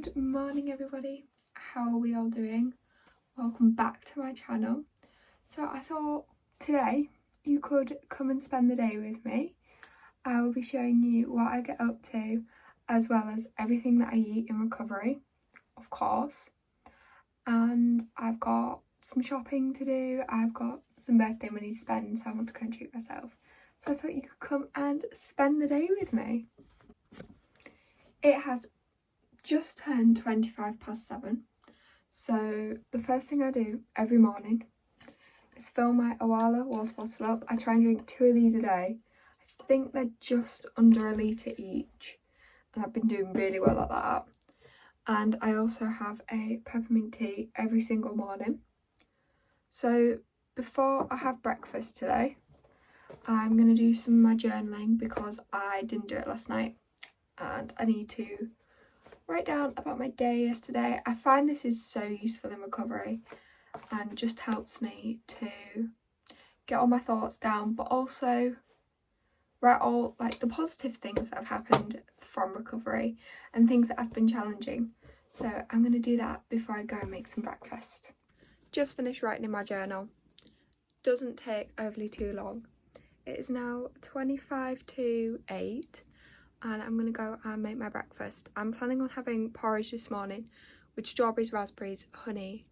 Good morning everybody, how are we all doing? Welcome back to my channel. So I thought today you could come and spend the day with me. I will be showing you what I get up to as well as everything that I eat in recovery, of course. And I've got some shopping to do, I've got some birthday money to spend, so I want to go and treat myself. So I thought you could come and spend the day with me. It has just turned 7:25, so the first thing I do every morning is fill my Awala water bottle up. I try and drink 2 of these a day. I think they're just under a litre each, and I've been doing really well at that. And I also have a peppermint tea every single morning. So before I have breakfast today, I'm going to do some of my journaling because I didn't do it last night and I need to write down about my day yesterday. I find this is so useful in recovery and just helps me to get all my thoughts down, but also write all like the positive things that have happened from recovery and things that have been challenging. So I'm going to do that before I go and make some breakfast. Just finished writing in my journal. Doesn't take overly too long. It is now 7:25 and I'm going to go and make my breakfast. I'm planning on having porridge this morning with strawberries, raspberries, honey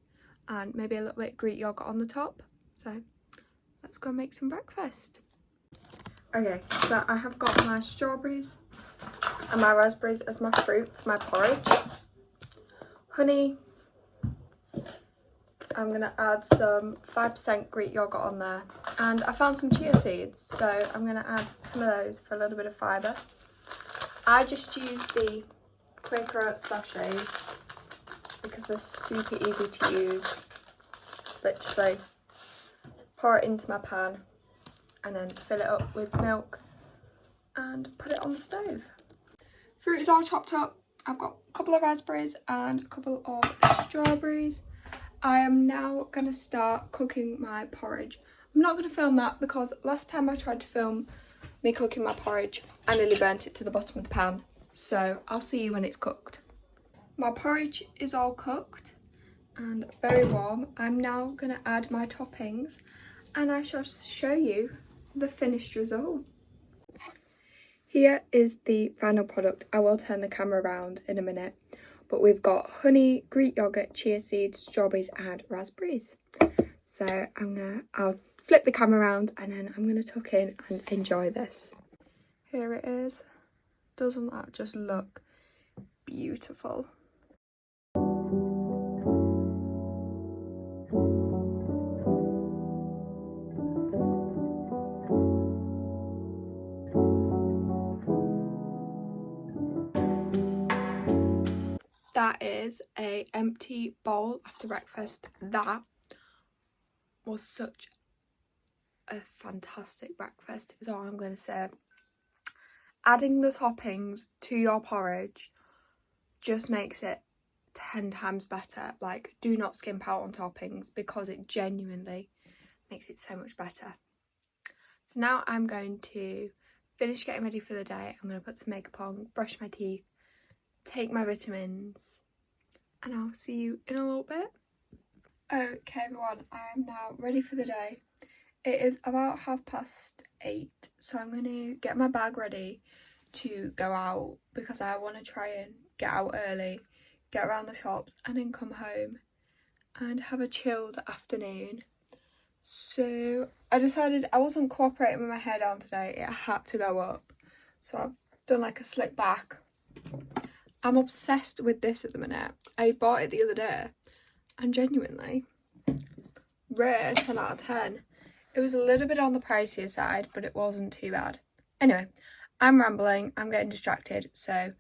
and maybe a little bit of Greek yogurt on the top. So let's go and make some breakfast. Okay, so I have got my strawberries and my raspberries as my fruit for my porridge. Honey, I'm going to add some 5% Greek yogurt on there, and I found some chia seeds, so I'm going to add some of those for a little bit of fibre. I just use the Quaker Oats sachets because they're super easy to use. Literally pour it into my pan and then fill it up with milk and put it on the stove. Fruit is all chopped up. I've got a couple of raspberries and a couple of strawberries. I am now going to start cooking my porridge. I'm not going to film that because last time I tried to film me cooking my porridge, I nearly burnt it to the bottom of the pan. So I'll see you when it's cooked. My porridge is all cooked and very warm. I'm now going to add my toppings and I shall show you the finished result. Here is the final product. I will turn the camera around in a minute. But we've got honey, Greek yogurt, chia seeds, strawberries and raspberries. So I'll flip the camera around and then I'm going to tuck in and enjoy this. Here it is. Doesn't that just look beautiful? That is an empty bowl after breakfast. That was such a fantastic breakfast is all I'm going to say. Adding the toppings to your porridge just makes it 10 times better. Like, do not skimp out on toppings because it genuinely makes it so much better. So now I'm going to finish getting ready for the day. I'm going to put some makeup on, brush my teeth, take my vitamins, and I'll see you in a little bit. Okay everyone, I am now ready for the day. It is about 8:30, so I'm going to get my bag ready to go out because I want to try and get out early, get around the shops and then come home and have a chilled afternoon. So I decided I wasn't cooperating with my hair down today, it had to go up. So I've done like a slick back. I'm obsessed with this at the minute. I bought it the other day and genuinely rare 10 out of 10. It was a little bit on the pricier side, but it wasn't too bad. Anyway, I'm rambling, I'm getting distracted, so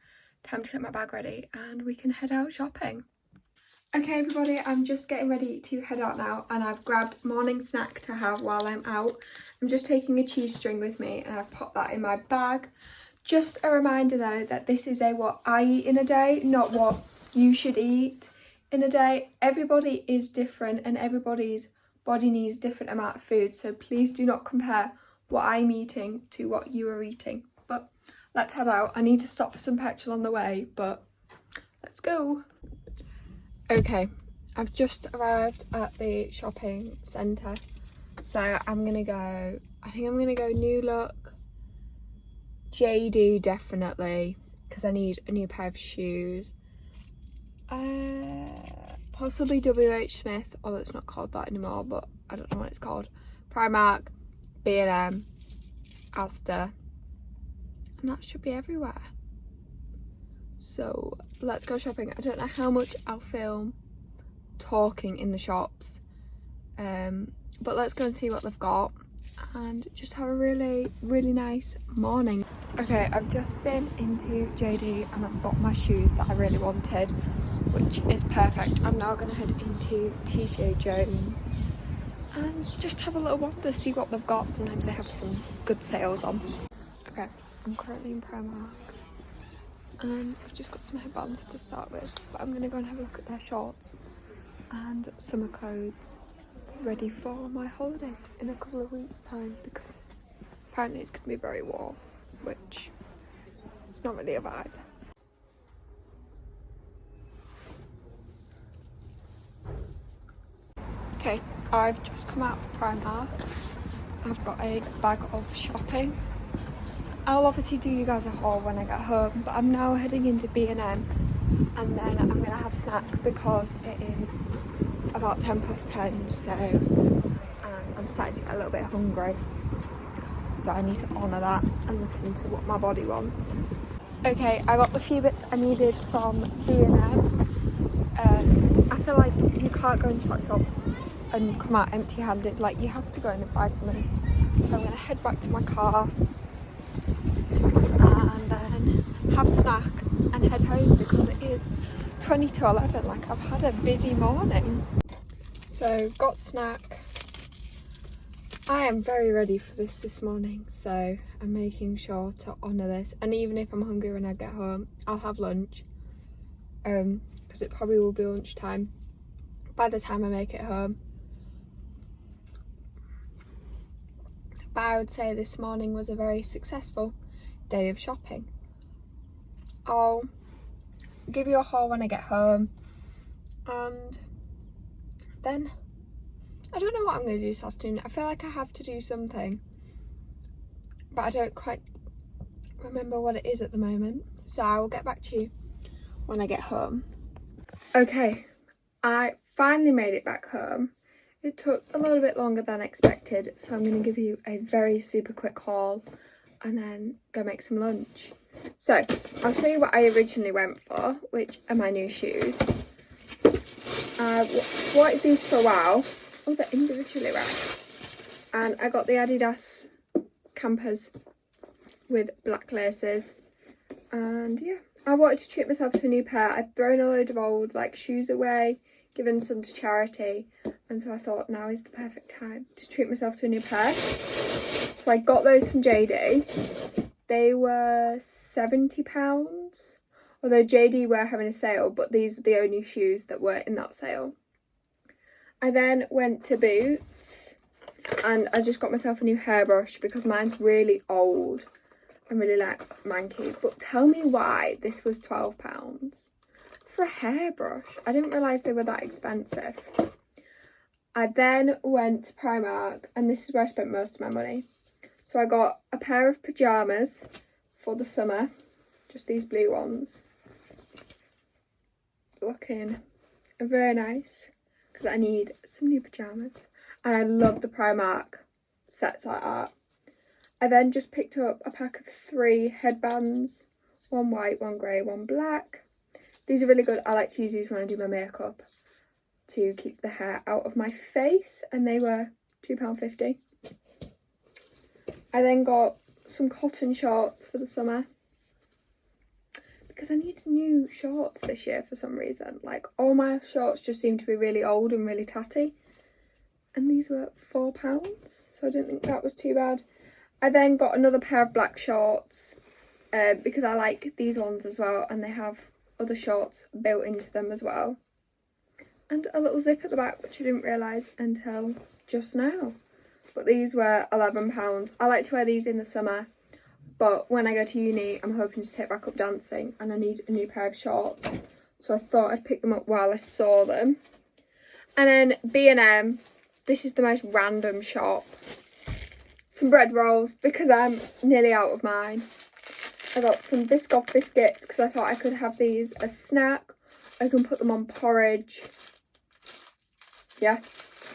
time to get my bag ready and we can head out shopping. Okay everybody, I'm just getting ready to head out now and I've grabbed morning snack to have while I'm out. I'm just taking a cheese string with me and I've popped that in my bag. Just a reminder though that this is what I eat in a day, not what you should eat in a day. Everybody is different and everybody's body needs different amount of food, so please do not compare what I'm eating to what you are eating. But let's head out. I need to stop for some petrol on the way, but let's go. Okay, I've just arrived at the shopping centre, so I think I'm gonna go New Look, JD definitely, because I need a new pair of shoes, possibly WH Smith, although it's not called that anymore, but I don't know what it's called, Primark, B&M, Asda, and that should be everywhere. So let's go shopping. I don't know how much I'll film talking in the shops, but let's go and see what they've got and just have a really nice morning. Okay, I've just been into JD and I've got my shoes that I really wanted, which is perfect. I'm now going to head into TJ Jones and just have a little wander, see what they've got. Sometimes they have some good sales on. Okay, I'm currently in Primark and I've just got some headbands to start with, but I'm going to go and have a look at their shorts and summer clothes ready for my holiday in a couple of weeks' time, because apparently it's going to be very warm, which is not really a vibe. Okay, I've just come out of Primark. I've got a bag of shopping. I'll obviously do you guys a haul when I get home, but I'm now heading into B&M and then I'm going to have a snack because it is about 10:10, so I'm starting to get a little bit hungry, so I need to honour that and listen to what my body wants. Okay, I got the few bits I needed from B&M. I feel like you can't go into that shop and come out empty-handed, like you have to go in and buy something. So I'm going to head back to my car and then have a snack and head home because it is 20 to 11, like I've had a busy morning. So got snack. I am very ready for this morning, so I'm making sure to honour this, and even if I'm hungry when I get home, I'll have lunch, because it probably will be lunchtime by the time I make it home. But I would say this morning was a very successful day of shopping. I'll give you a haul when I get home, and then I don't know what I'm going to do this afternoon. I feel like I have to do something, but I don't quite remember what it is at the moment, so I will get back to you when I get home. Okay, I finally made it back home. It took a little bit longer than expected, so I'm going to give you a very super quick haul and then go make some lunch. So I'll show you what I originally went for, which are my new shoes. I've wanted these for a while. Oh, they're individually wrapped. And I got the Adidas campers with black laces. And yeah, I wanted to treat myself to a new pair. I'd thrown a load of old shoes away, given some to charity, and so I thought now is the perfect time to treat myself to a new pair. So I got those from JD. They were £70, although JD were having a sale, but these were the only shoes that were in that sale. I then went to Boots and I just got myself a new hairbrush because mine's really old and really manky. But tell me why this was £12 for a hairbrush. I didn't realise they were that expensive. I then went to Primark, and this is where I spent most of my money. So I got a pair of pyjamas for the summer, just these blue ones. Looking very nice, because I need some new pyjamas. And I love the Primark sets like that. I then just picked up a pack of 3 headbands, one white, one grey, one black. These are really good. I like to use these when I do my makeup to keep the hair out of my face, and they were £2.50. I then got some cotton shorts for the summer because I need new shorts this year for some reason. Like, all my shorts just seem to be really old and really tatty, and these were £4, so I didn't think that was too bad. I then got another pair of black shorts because I like these ones as well, and they have other shorts built into them as well, and a little zip at the back, which I didn't realise until just now. But these were £11. I like to wear these in the summer, but when I go to uni I'm hoping to take back up dancing, and I need a new pair of shorts so I thought I'd pick them up while I saw them. And then B&M, this is the most random shop. Some bread rolls because I'm nearly out of mine. I got some Biscoff biscuits because I thought I could have these as snack. I can put them on porridge. Yeah,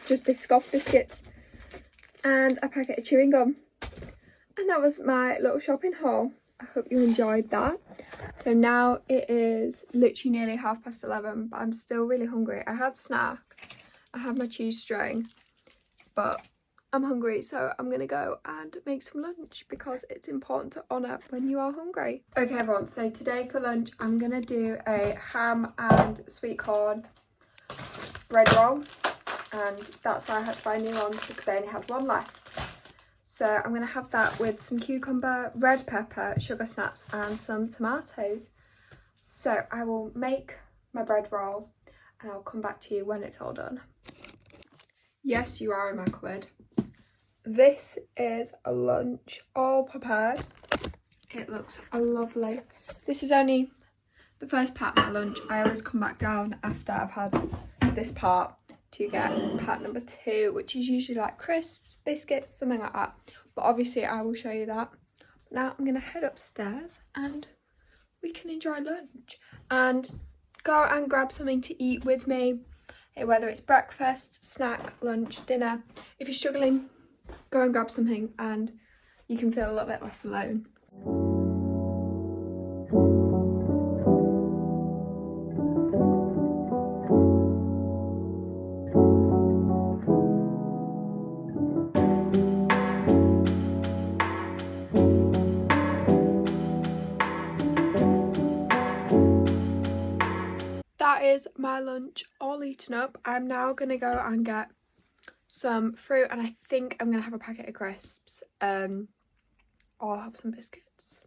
just Biscoff biscuits. And a packet of chewing gum. And that was my little shopping haul. I hope you enjoyed that. So now it is literally nearly 11:30, but I'm still really hungry. I had snack. I had my cheese string, but I'm hungry, so I'm gonna go and make some lunch because it's important to honour when you are hungry. Okay everyone, so today for lunch I'm gonna do a ham and sweet corn bread roll, and that's why I had to buy new ones because I only have one left. So I'm going to have that with some cucumber, red pepper, sugar snaps and some tomatoes. So I will make my bread roll and I'll come back to you when it's all done. Yes, you are in my cupboard. This is a lunch all prepared. It looks lovely. This is only the first part of my lunch. I always come back down after I've had this part to get part number 2, which is usually like crisps, biscuits, something like that. But obviously I will show you that. Now I'm going to head upstairs and we can enjoy lunch and go and grab something to eat with me, whether it's breakfast, snack, lunch, dinner. If you're struggling, go and grab something and you can feel a little bit less alone. That is my lunch all eaten up. I'm now going to go and get some fruit and I think I'm going to have a packet of crisps or I'll have some biscuits.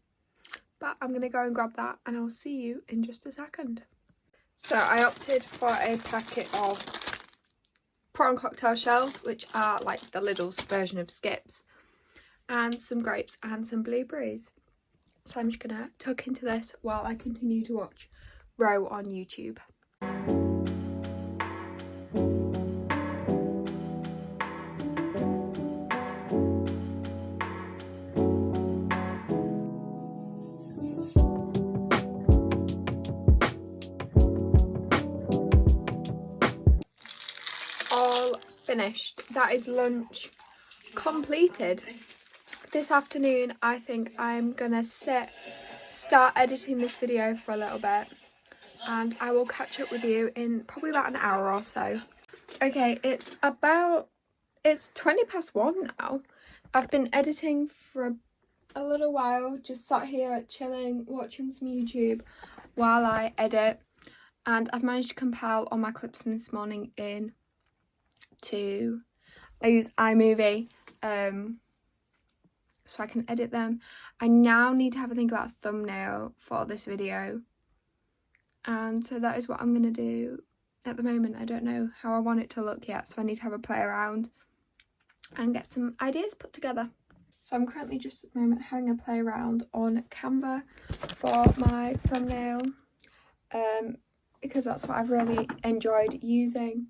But I'm going to go and grab that and I'll see you in just a second. So I opted for a packet of prawn cocktail shells, which are like the Lidl's version of Skips, and some grapes and some blueberries. So I'm just going to tuck into this while I continue to watch Row on YouTube. All finished. That is lunch completed. This afternoon I think I'm gonna start editing this video for a little bit and I will catch up with you in probably about an hour or so. Okay, it's 1:20 now. I've been editing for a little while, just sat here chilling, watching some YouTube while I edit, and I've managed to compile all my clips from this morning I use iMovie so I can edit them. I now need to have a think about a thumbnail for this video, and so that is what I'm going to do at the moment. I don't know how I want it to look yet, so I need to have a play around and get some ideas put together. So I'm currently just at the moment having a play around on Canva for my thumbnail because that's what I've really enjoyed using.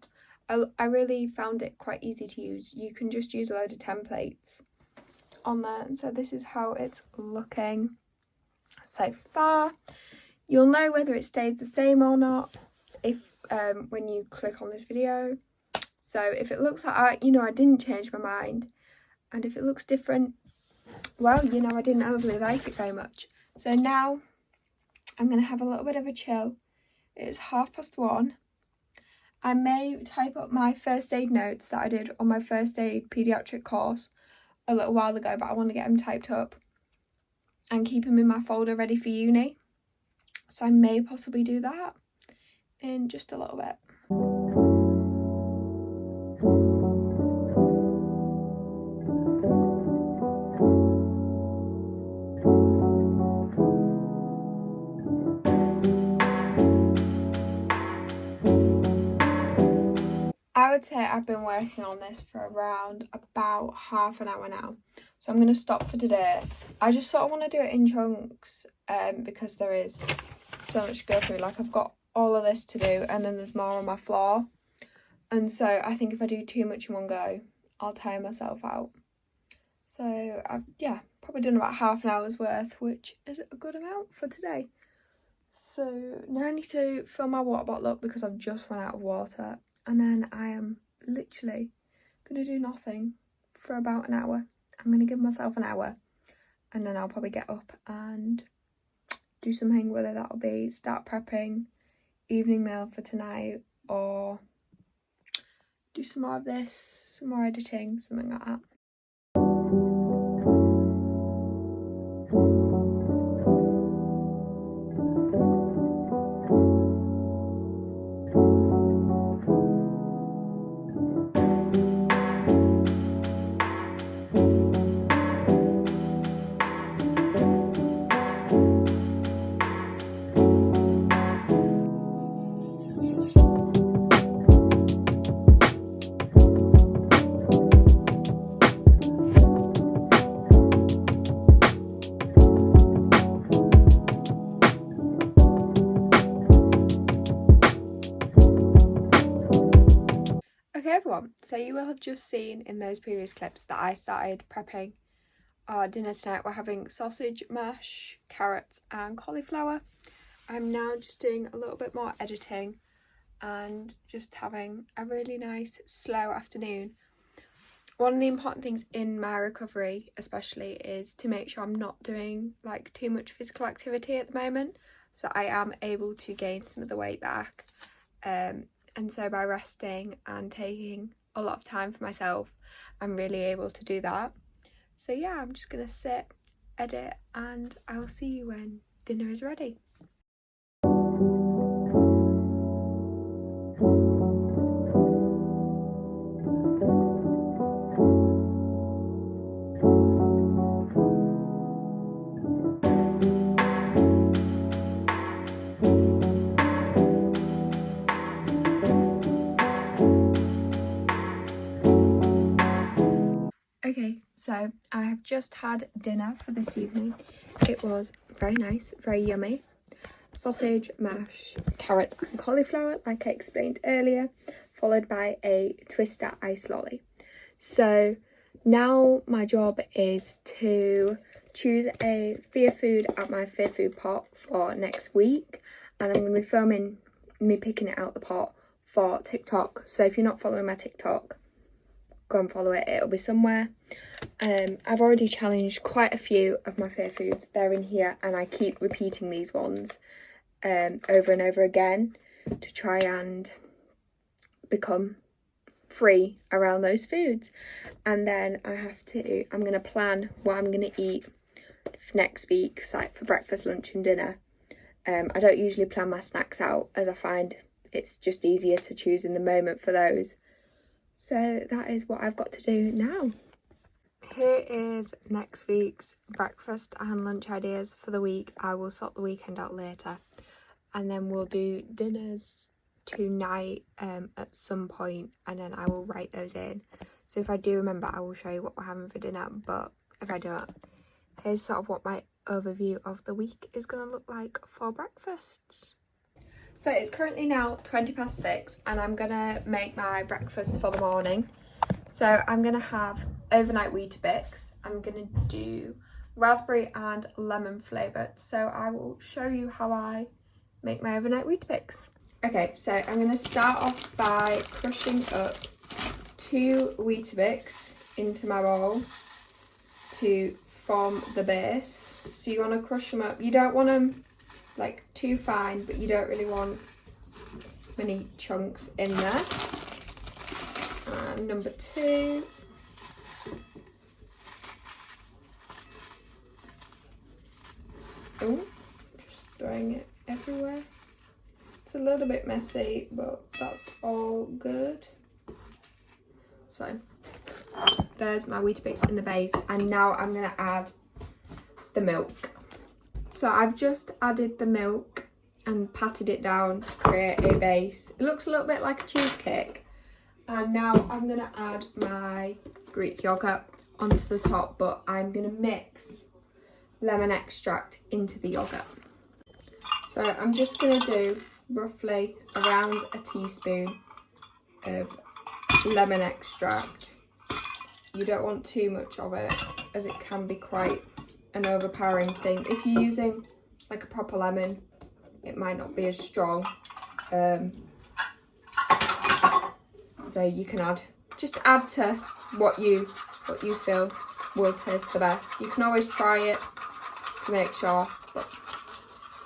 I really found it quite easy to use. You can just use a load of templates on there, and so this is how it's looking so far. You'll know whether it stays the same or not if when you click on this video. So if it looks like I didn't change my mind, and if it looks different, well, I didn't overly like it very much. So now I'm going to have a little bit of a chill. It's 1:30. I may type up my first aid notes that I did on my first aid paediatric course a little while ago, but I want to get them typed up and keep them in my folder ready for uni. So I may possibly do that in just a little bit. I would say I've been working on this for around about half an hour now, so I'm going to stop for today. I just sort of want to do it in chunks because there is so much to go through. Like, I've got all of this to do, and then there's more on my floor. And so I think if I do too much in one go, I'll tire myself out. So I've, probably done about half an hour's worth, which is a good amount for today. So now I need to fill my water bottle up because I've just run out of water. And then I am literally going to do nothing for about an hour. I'm going to give myself an hour. And then I'll probably get up and do something, whether that'll be start prepping, evening meal for tonight, or do some more of this, some more editing, something like that. Okay everyone, so you will have just seen in those previous clips that I started prepping our dinner tonight. We're having sausage, mash, carrots and cauliflower. I'm now just doing a little bit more editing and just having a really nice slow afternoon. One of the important things in my recovery especially is to make sure I'm not doing like too much physical activity at the moment, so I am able to gain some of the weight back. And so by resting and taking a lot of time for myself, I'm really able to do that. So yeah, I'm just going to sit, edit, and I'll see you when dinner is ready. Okay, so I have just had dinner for this evening. It was very nice, very yummy. Sausage, mash, carrots and cauliflower, like I explained earlier, followed by a Twister ice lolly. So now my job is to choose a fear food at my fear food pot for next week, and I'm going to be filming me picking it out the pot for TikTok. So if you're not following my TikTok, go and follow it, it'll be somewhere. I've already challenged quite a few of my fear foods. They're in here and I keep repeating these ones over and over again to try and become free around those foods. And then I'm going to plan what I'm going to eat next week, like for breakfast, lunch and dinner. I don't usually plan my snacks out, as I find it's just easier to choose in the moment for those. So that is what I've got to do now. Here is next week's breakfast and lunch ideas for the week. I will sort the weekend out later, and then we'll do dinners tonight at some point, and then I will write those in. So if I do remember, I will show you what we're having for dinner, but if I don't, here's sort of what my overview of the week is going to look like for breakfasts. So it's currently now 6:20 and I'm going to make my breakfast for the morning. So I'm going to have overnight Weetabix. I'm going to do raspberry and lemon flavoured. So I will show you how I make my overnight Weetabix. Okay, so I'm going to start off by crushing up 2 Weetabix into my bowl to form the base. So you want to crush them up. You don't want them like too fine, but you don't really want many chunks in there. And number 2, just throwing it everywhere. It's a little bit messy, but that's all good. So there's my Weetabix in the base, and now I'm going to add the milk. So I've just added the milk and patted it down to create a base. It looks a little bit like a cheesecake. And now I'm going to add my Greek yogurt onto the top, but I'm going to mix lemon extract into the yogurt. So I'm just going to do roughly around a teaspoon of lemon extract. You don't want too much of it, as it can be quite an overpowering thing. If you're using like a proper lemon, it might not be as strong. So you can just add to what you feel will taste the best. You can always try it to make sure, but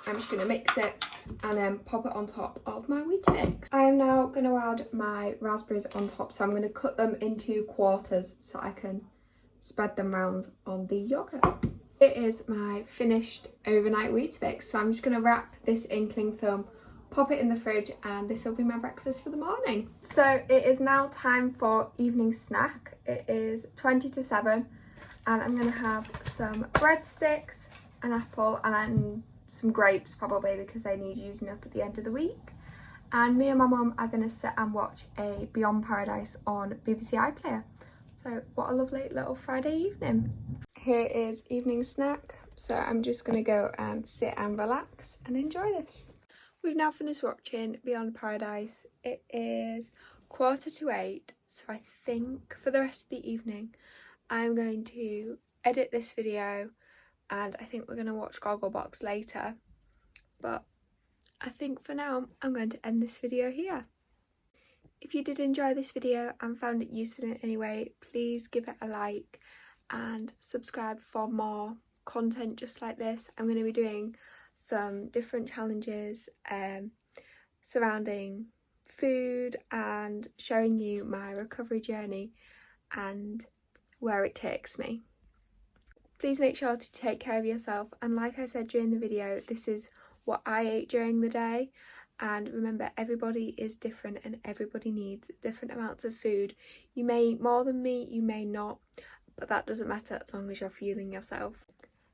I'm just going to mix it and then pop it on top of my Weetabix. I am now going to add my raspberries on top, so I'm going to cut them into quarters so I can spread them around on the yogurt. It is my finished overnight Weetabix, so I'm just going to wrap this in cling film, pop it in the fridge, and this will be my breakfast for the morning. So it is now time for evening snack. It is 20 to 7 and I'm going to have some breadsticks, an apple, and then some grapes probably because they need using up at the end of the week. And me and my mum are going to sit and watch a Beyond Paradise on BBC iPlayer. So what a lovely little Friday evening. Here is evening snack. So I'm just going to go and sit and relax and enjoy this. We've now finished watching Beyond Paradise. It is 7:45, so I think for the rest of the evening I'm going to edit this video, and I think we're going to watch Gogglebox later. But I think for now I'm going to end this video here. If you did enjoy this video and found it useful in any way, please give it a like and subscribe for more content just like this. I'm going to be doing some different challenges surrounding food and showing you my recovery journey and where it takes me. Please make sure to take care of yourself, and like I said during the video, this is what I ate during the day. And remember, everybody is different and everybody needs different amounts of food. You may eat more than me, you may not, but that doesn't matter as long as you're fueling yourself.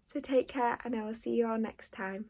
So take care, and I will see you all next time.